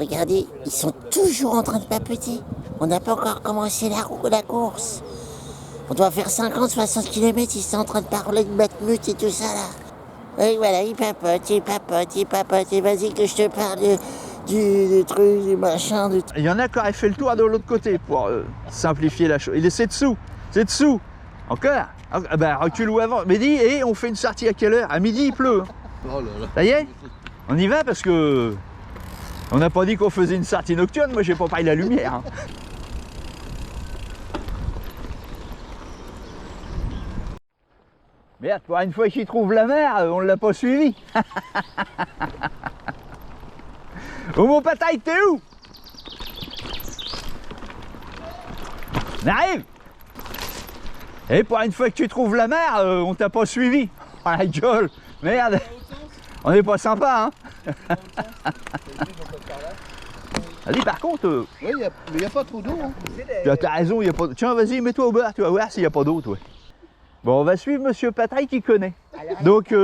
regardez, ils sont toujours en train de papeter. On n'a pas encore commencé la course. On doit faire 50-60 km, ils sont en train de parler de Matmut et tout ça là. Et voilà, ils papotent. Et vas-y que je te parle du truc, du machin, du truc. Il y en a qui auraient fait le tour de l'autre côté pour simplifier la chose. C'est dessous. Encore. Ah, bah, recule ou avant. Mais dis, et on fait une sortie à quelle heure? À midi, il pleut. Oh là là. Ça y est? On y va parce que on n'a pas dit qu'on faisait une sortie nocturne. Moi, j'ai pas parlé de la lumière. Hein. Merde, pour une fois qu'il trouve la mer, on l'a pas suivi. Oh mon pataille, t'es où? On arrive. Et pour une fois que tu trouves la mer, on t'a pas suivi. Oh la gueule, merde. On n'est pas sympa, hein. Vas-y, par contre... Oui, mais il n'y a pas trop d'eau. Hein. T'as raison, il n'y a pas d'eau. Tiens, vas-y, mets-toi au bord, tu vas voir s'il n'y a pas d'eau, toi. Bon, on va suivre Monsieur Patrick qui connaît. Alors, Donc,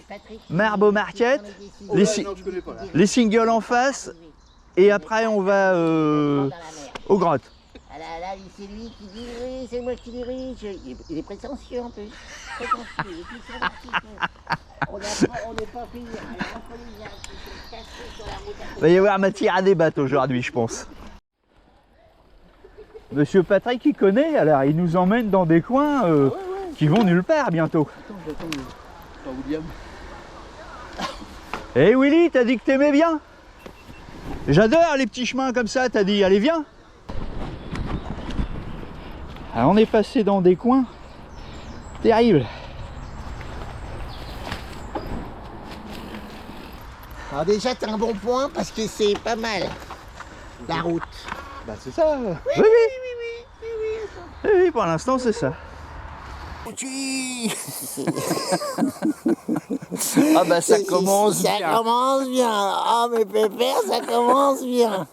Patrick, Marbeau Market, Oh, les, non, je connais pas, là. les singles en face, et après on va aux grottes. Ah là, c'est lui qui dit oui, c'est moi qui dirige. Il est prétentieux en plus. Prétentieux, il est plus sur un petit peu. On n'est pas payé. Alors, on peut les casser sur la route. Il va y avoir matière à débattre aujourd'hui, je pense. Monsieur Patrick, il connaît, alors il nous emmène dans des coins qui vont nulle part bientôt. Attends, William. Eh Willy, t'as dit que t'aimais bien? J'adore les petits chemins comme ça, t'as dit, allez viens. Alors on est passé dans des coins terribles. Alors déjà, t'as un bon point parce que c'est pas mal. La route. Bah c'est ça. Oui, pour l'instant c'est ça. Ah bah ça commence bien. Ça commence bien. Ah mes pépères, ça commence bien.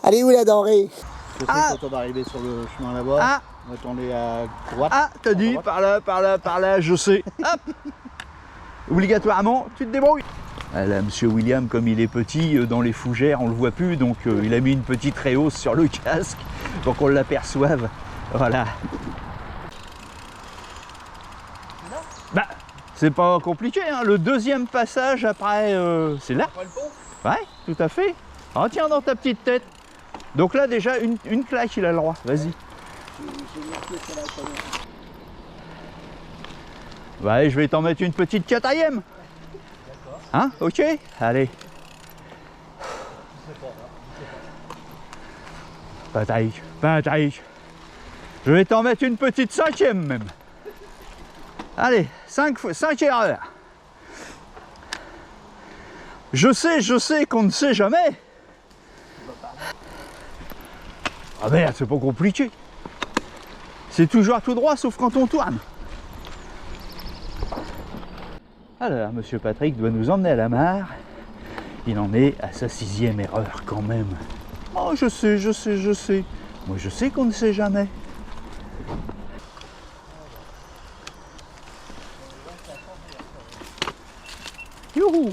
Allez où la denrée? Je sais quand on va arriver sur le chemin là-bas. Ah. On va tourner à droite. Ah, t'as dit, par là, je sais. Hop. Obligatoirement, tu te débrouilles. Ah là, Monsieur William, comme il est petit, dans les fougères, on le voit plus, donc il a mis une petite réhausse sur le casque pour qu'on l'aperçoive. Voilà. Bah, c'est pas compliqué, hein. Le deuxième passage après, c'est là. Ouais, tout à fait. Ah, tiens dans ta petite tête. Donc là, déjà, une claque, il a le droit. Vas-y. Ouais, je vais t'en mettre une petite quatrième. Hein? Ok? Allez. Patrick. Je vais t'en mettre une petite cinquième même. Allez, 5 erreurs. Je sais qu'on ne sait jamais. Ah merde, c'est pas compliqué. C'est toujours tout droit sauf quand on tourne. Alors, Monsieur Patrick doit nous emmener à la mare. Il en est à sa 6e erreur quand même. Oh, je sais. Moi, je sais qu'on ne sait jamais. Youhou!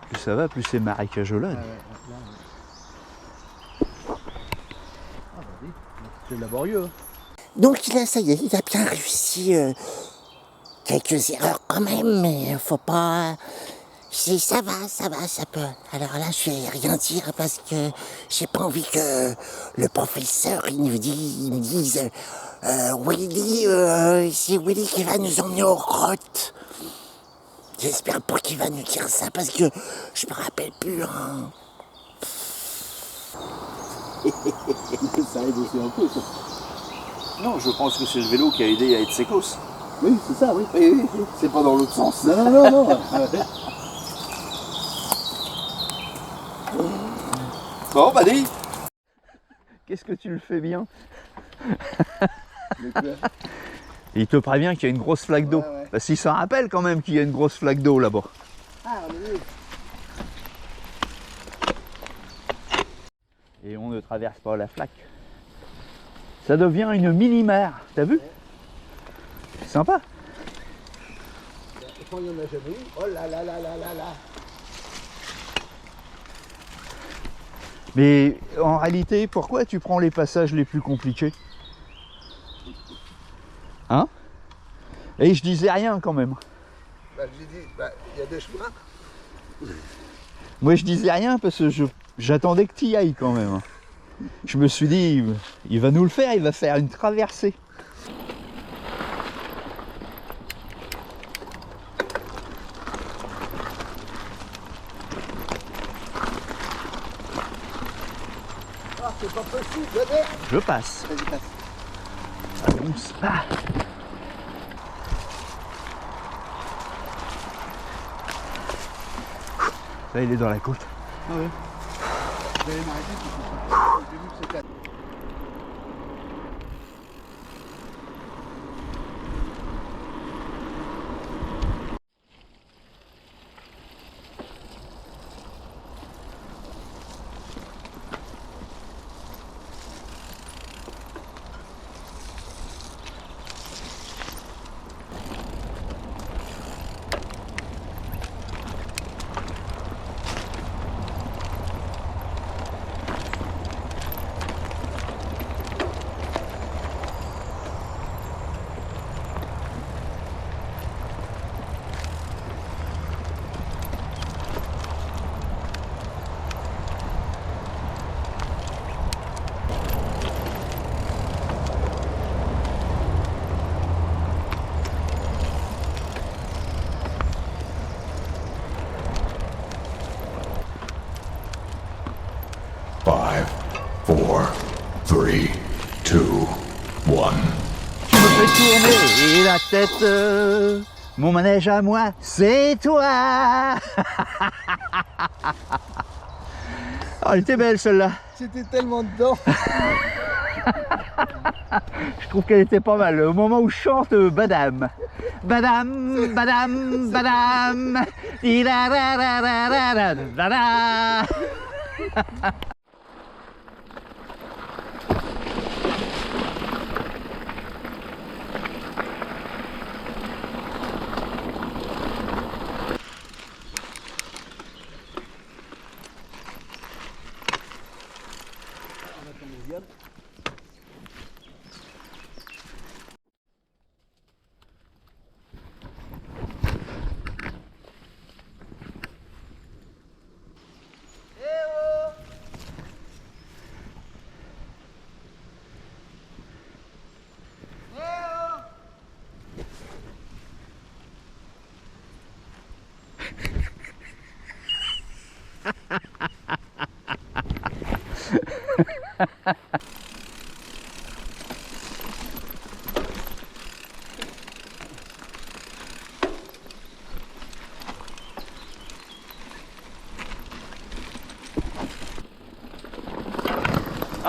Plus ça va, plus c'est marécageolade. C'est laborieux. Hein. Donc là, ça y est, il a bien réussi. Quelques erreurs quand même, mais faut pas. Ça va, ça peut. Alors là, je vais rien dire parce que j'ai pas envie que le professeur il me dise Willy, c'est Willy qui va nous emmener aux grottes. J'espère pas qu'il va nous dire ça parce que je me rappelle plus. Hein. Ça aide aussi un peu, ça. Non, je pense que c'est le vélo qui a aidé à être sécos. Oui, c'est ça, oui. C'est pas dans l'autre sens. Non. Bon, bah dis. Qu'est-ce que tu le fais bien? Il te prévient qu'il y a une grosse flaque d'eau. Ouais. Parce qu'il s'en rappelle quand même qu'il y a une grosse flaque d'eau là-bas. Ah, oui. Et on ne traverse pas la flaque. Ça devient une mini-mer, t'as vu? C'est sympa. Quand il n'y en a jamais eu, oh là là. Mais en réalité, pourquoi tu prends les passages les plus compliqués? Hein? Et je disais rien quand même. Bah, j'ai dit, il y a des chemins. Moi je disais rien parce que j'attendais que tu y ailles quand même. Je me suis dit, il va nous le faire, il va faire une traversée. Ah, c'est pas possible, venez. Je passe. Vas-y, passe. Avance. Ah. Là il est dans la côte. Ah ouais. Vous allez m'arrêter, j'ai vu que c'était... Five, four, three, two, one. Tu me fais tourner la tête. Mon manège à moi, c'est toi. Oh, elle était belle celle-là. J'étais tellement dedans. Je trouve qu'elle était pas mal. Au moment où je chante Badam. Badam, badam, badam. Di-da-da-da-da-da-da-da.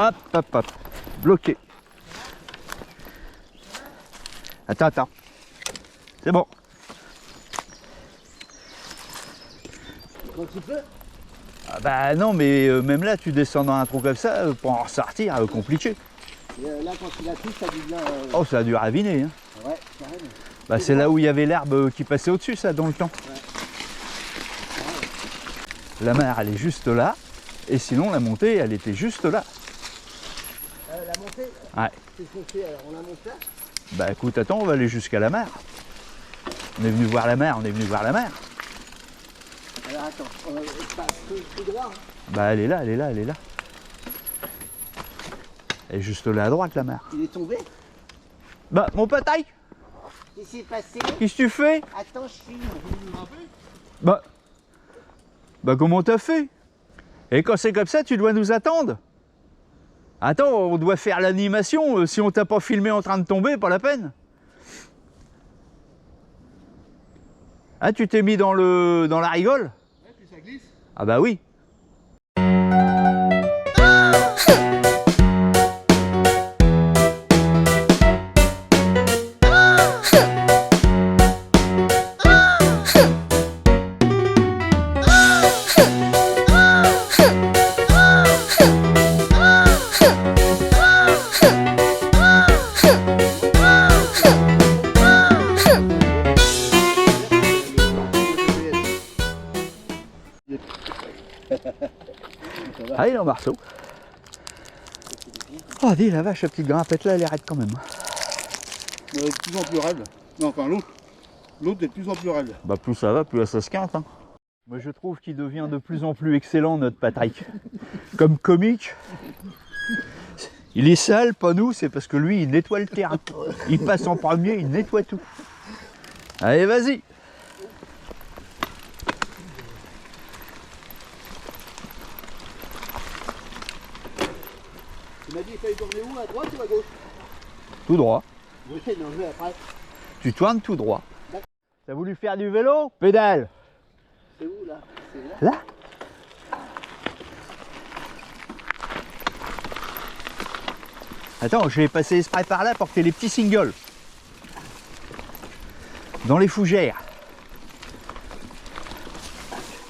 Hop, hop, hop. Bloqué. Attends, attends. C'est bon. Quand tu peux. Ah bah non, mais même là, tu descends dans un trou comme ça, pour en ressortir, compliqué. Et là, quand il a pris, ça devient... Oh, ça a dû raviner. Hein. Ouais, carrément. Bah, c'est là où il y avait l'herbe qui passait au-dessus, ça, dans le temps. Ouais. La mer, elle est juste là. Et sinon, la montée, elle était juste là. La montée, Ouais. qu'est-ce qu'on fait alors? On la monte là? Bah écoute, attends, on va aller jusqu'à la mer. On est venu voir la mer, on est venu voir la mer. Alors attends, on passe tout droit. Hein. Bah elle est là, elle est là, elle est là. Elle est juste là à droite, la mer. Il est tombé? Bah, mon pataille, Qu'est-ce qui s'est passé? qu'est-ce que tu fais? Attends, je filme. Bah comment t'as fait? Et quand c'est comme ça, tu dois nous attendre. Attends, on doit faire l'animation. Si on t'a pas filmé en train de tomber, pas la peine. Ah, tu t'es mis dans la rigole? Ouais, puis ça glisse. Ah bah oui. Ah, il est en marceau. Oh, dis la vache, la petite grimpette là, elle est raide quand même. Elle est de plus en plus raide. Non, enfin l'autre. L'autre est de plus en plus raide. Bah plus ça va, plus ça se quinte. Hein. Moi je trouve qu'il devient de plus en plus excellent notre Patrick. Comme comique. Il est sale, pas nous, c'est parce que lui il nettoie le terrain. Il passe en premier, il nettoie tout. Allez vas-y. Tu m'as dit qu'il fallait tourner où, à droite ou à gauche? Tout droit. Oui, non, je vais après. Tu tournes tout droit. T'as voulu faire du vélo? Pédale. C'est où là? C'est là? Là. Attends, je vais passer exprès par là pour que t'aies les petits singles. Dans les fougères.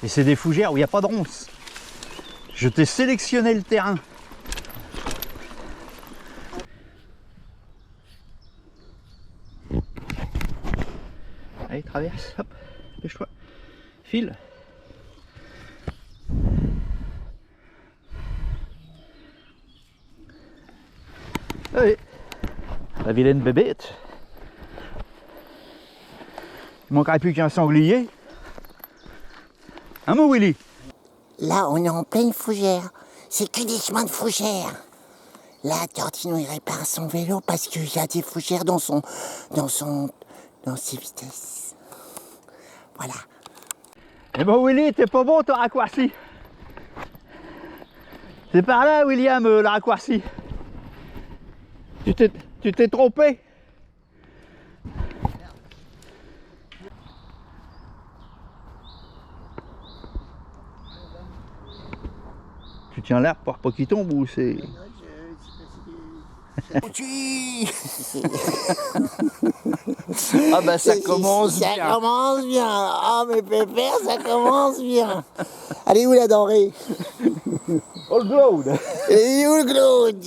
Et c'est des fougères où il n'y a pas de ronces. Je t'ai sélectionné le terrain. Allez, traverse, hop, dépêche-toi. File. Allez, la vilaine bébête. Il manquerait plus qu'un sanglier. Hein, mon Willy? Là, on est en pleine fougère. C'est que des chemins de fougère. Là, Tortino, il répare son vélo parce qu'il y a des fougères dans ses vitesses. Voilà. Eh ben Willy, t'es pas bon ton raccourci. C'est par là, William, le raccourci. Tu t'es trompé. Tu tiens l'arbre pour pas qu'il tombe ou c'est... Ah bah ça commence Ça bien. commence bien. Ah, mes pépères, ça commence bien. Allez, où la denrée? All Glow. Et où le Claude?